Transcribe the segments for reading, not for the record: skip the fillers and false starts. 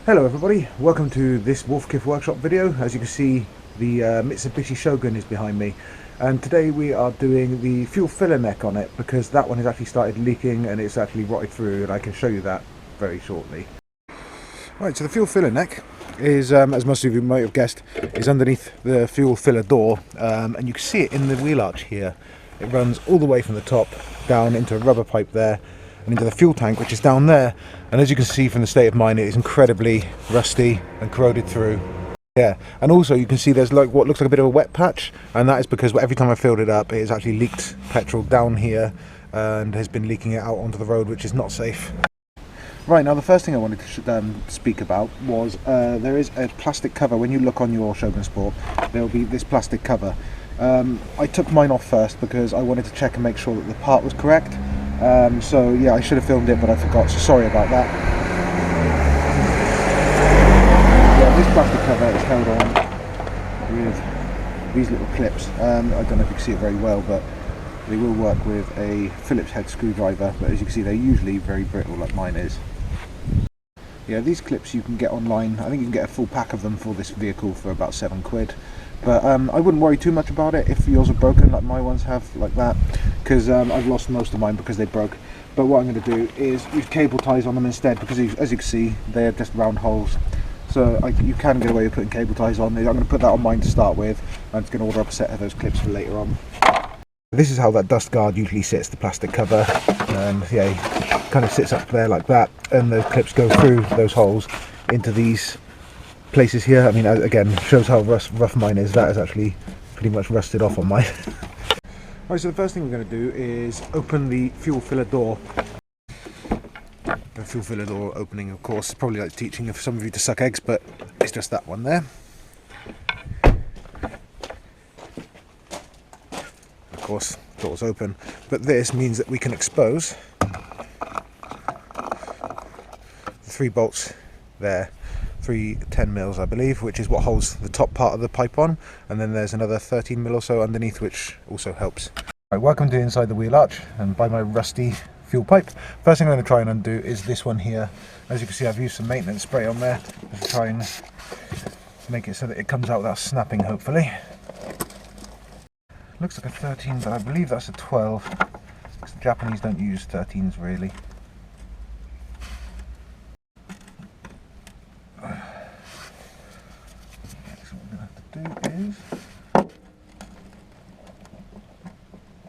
Hello everybody, welcome to this Wolfkiff Workshop video. As you can see, the Mitsubishi Shogun is behind me, and today we are doing the fuel filler neck on it because that one has actually started leaking and it's actually rotted through, and I can show you that very shortly. Right, so the fuel filler neck is, as most of you might have guessed, is underneath the fuel filler door, and you can see it in the wheel arch here. It runs all the way from the top down into a rubber pipe there and into the fuel tank, which is down there. And as you can see from the state of mine, it is incredibly rusty and corroded through. Yeah, and also you can see there's like what looks like a bit of a wet patch, and that is because every time I filled it up, it has actually leaked petrol down here and has been leaking it out onto the road, which is not safe. Right, now the first thing I wanted to speak about was there is a plastic cover. When you look on your Shogun Sport, there will be this plastic cover. I took mine off first because I wanted to check and make sure that the part was correct. So yeah, I should have filmed it, but I forgot, so sorry about that. Yeah, this plastic cover is held on with these little clips. I don't know if you can see it very well, but they will work with a Phillips head screwdriver, but as you can see, they're usually very brittle like mine is. Yeah, these clips you can get online. I think you can get a full pack of them for this vehicle for about £7. But I wouldn't worry too much about it if yours are broken like my ones have, like that, because I've lost most of mine because they broke. But what I'm going to do is use cable ties on them instead, because as you can see, they're just round holes. So you can get away with putting cable ties on. I'm going to put that on mine to start with. I'm just going to order up a set of those clips for later on. This is how that dust guard usually sits, the plastic cover, and yeah, it kind of sits up there like that, and the clips go through those holes into these places here. I mean, again, shows how rough mine is. That is actually pretty much rusted off on mine. Right, so the first thing we're going to do is open the fuel filler door. The fuel filler door opening, of course, is probably like teaching some of you to suck eggs, but it's just that one there. Of course, door's open, but this means that we can expose the 3 bolts there. 3 10mm, I believe, which is what holds the top part of the pipe on, and then there's another 13mm or so underneath, which also helps. Right, welcome to inside the wheel arch and by my rusty fuel pipe. First thing I'm going to try and undo is this one here. As you can see, I've used some maintenance spray on there to try and make it so that it comes out without snapping, hopefully. Looks like a 13, but I believe that's a 12, because the Japanese don't use 13s really. Is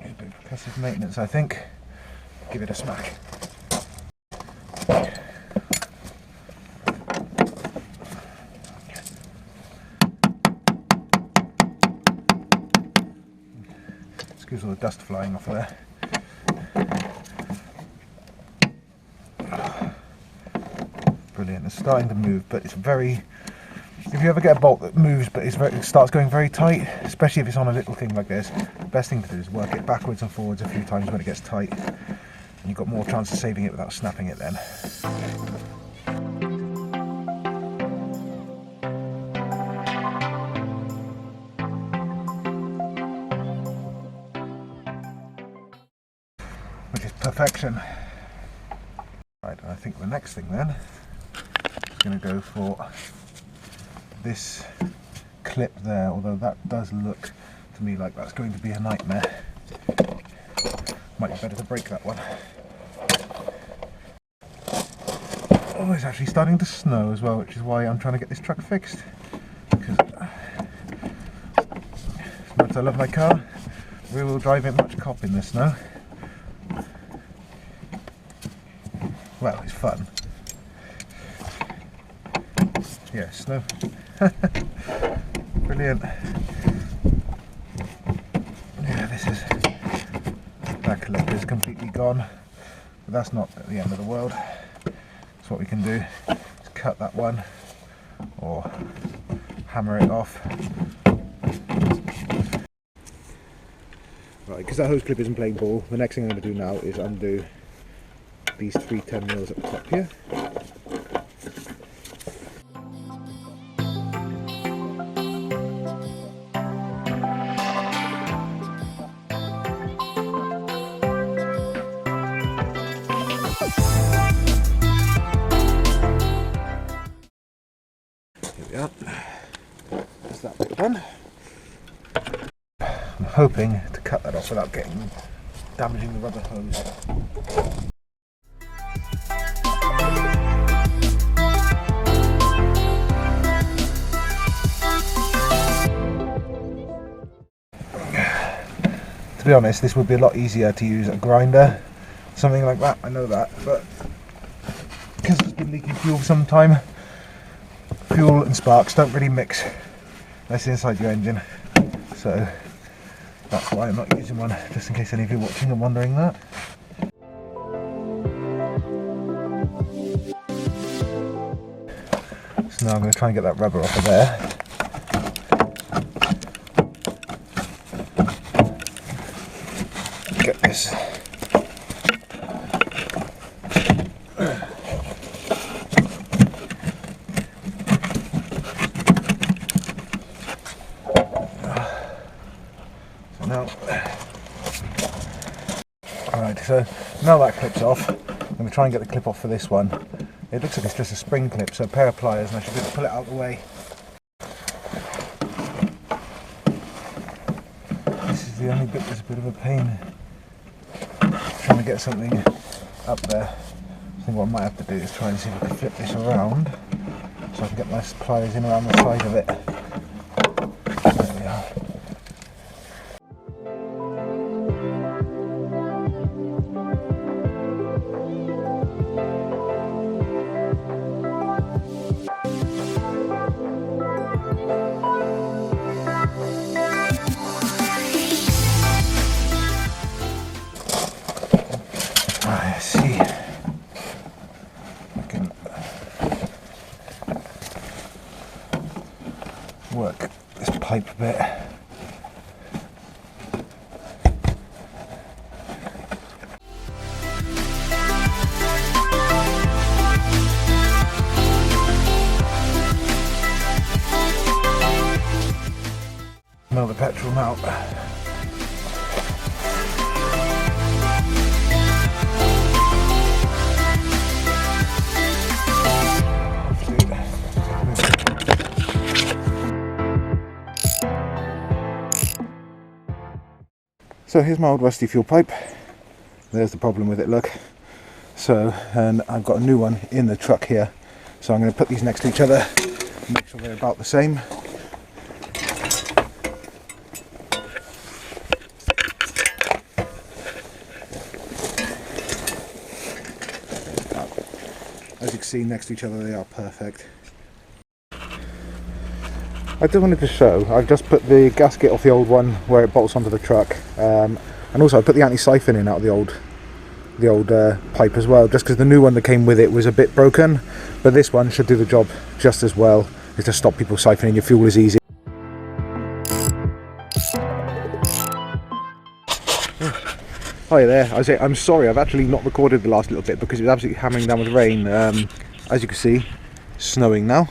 a bit of passive maintenance, I think. Give it a smack. Excuse all the dust flying off there. Brilliant, it's starting to move, but it's very... If you ever get a bolt that moves but it starts going very tight, especially if it's on a little thing like this, the best thing to do is work it backwards and forwards a few times when it gets tight, and you've got more chance of saving it without snapping it then. Which is perfection. Right, I think the next thing then is going to go for this clip there, although that does look to me like that's going to be a nightmare. Might be better to break that one. Oh, it's actually starting to snow as well, which is why I'm trying to get this truck fixed, because as much as I love my car, rear-wheel drive ain't much cop in the snow. Well, it's fun. Yeah, snow. Brilliant. Yeah, that clip is completely gone, but that's not at the end of the world. So what we can do is cut that one or hammer it off. Right, because that hose clip isn't playing ball, the next thing I'm going to do now is undo these 3 10mm at the top here. that's that bit done. I'm hoping to cut that off without damaging the rubber hose. To be honest, this would be a lot easier to use a grinder, something like that, I know that, but because it's been leaking fuel for some time, fuel and sparks don't really mix unless inside your engine, so that's why I'm not using one, just in case any of you watching are wondering that. So now I'm going to try and get that rubber off of there. Get this. So now, alright, so now that clip's off. I'm going to try and get the clip off for this one. It looks like it's just a spring clip, so a pair of pliers, and I should be able to pull it out of the way. This is the only bit that's a bit of a pain. Trying to get something up there. I think what I might have to do is try and see if I can flip this around so I can get my pliers in around the side of it. There we are. I see. I can work this pipe a bit. Smell the petrol now. So here's my old rusty fuel pipe. There's the problem with it, look. So, and I've got a new one in the truck here. So I'm going to put these next to each other and make sure they're about the same. As you can see, next to each other they are perfect. I just wanted to show, I've just put the gasket off the old one where it bolts onto the truck, and also I put the anti-siphon in out of the old pipe as well, just because the new one that came with it was a bit broken, but this one should do the job just as well. It's to stop people siphoning your fuel as easy. Hi there, I'm sorry, I've actually not recorded the last little bit because it was absolutely hammering down with rain. As you can see, snowing now.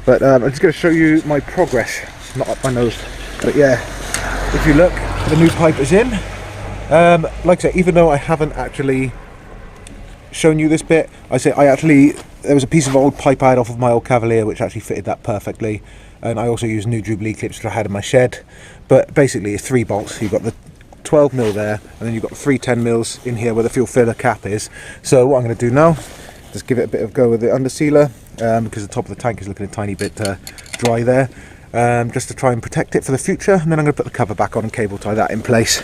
But I'm just going to show you my progress, not up my nose, but yeah, if you look, the new pipe is in. Like I say, even though I haven't actually shown you this bit, there was a piece of old pipe I had off of my old Cavalier which actually fitted that perfectly, and I also used new Jubilee clips that I had in my shed. But basically it's 3 bolts, you've got the 12mm there, and then you've got the 3 10mm in here where the fuel filler cap is. So what I'm going to do now, just give it a bit of go with the under sealer, because the top of the tank is looking a tiny bit dry there, just to try and protect it for the future, and then I'm going to put the cover back on and cable tie that in place.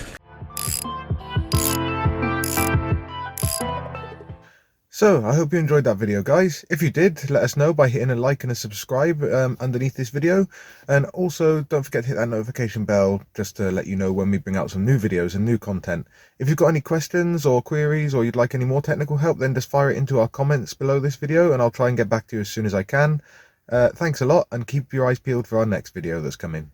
So, I hope you enjoyed that video, guys. If you did, let us know by hitting a like and a subscribe underneath this video. And also, don't forget to hit that notification bell just to let you know when we bring out some new videos and new content. If you've got any questions or queries, or you'd like any more technical help, then just fire it into our comments below this video, and I'll try and get back to you as soon as I can. Thanks a lot, and keep your eyes peeled for our next video that's coming.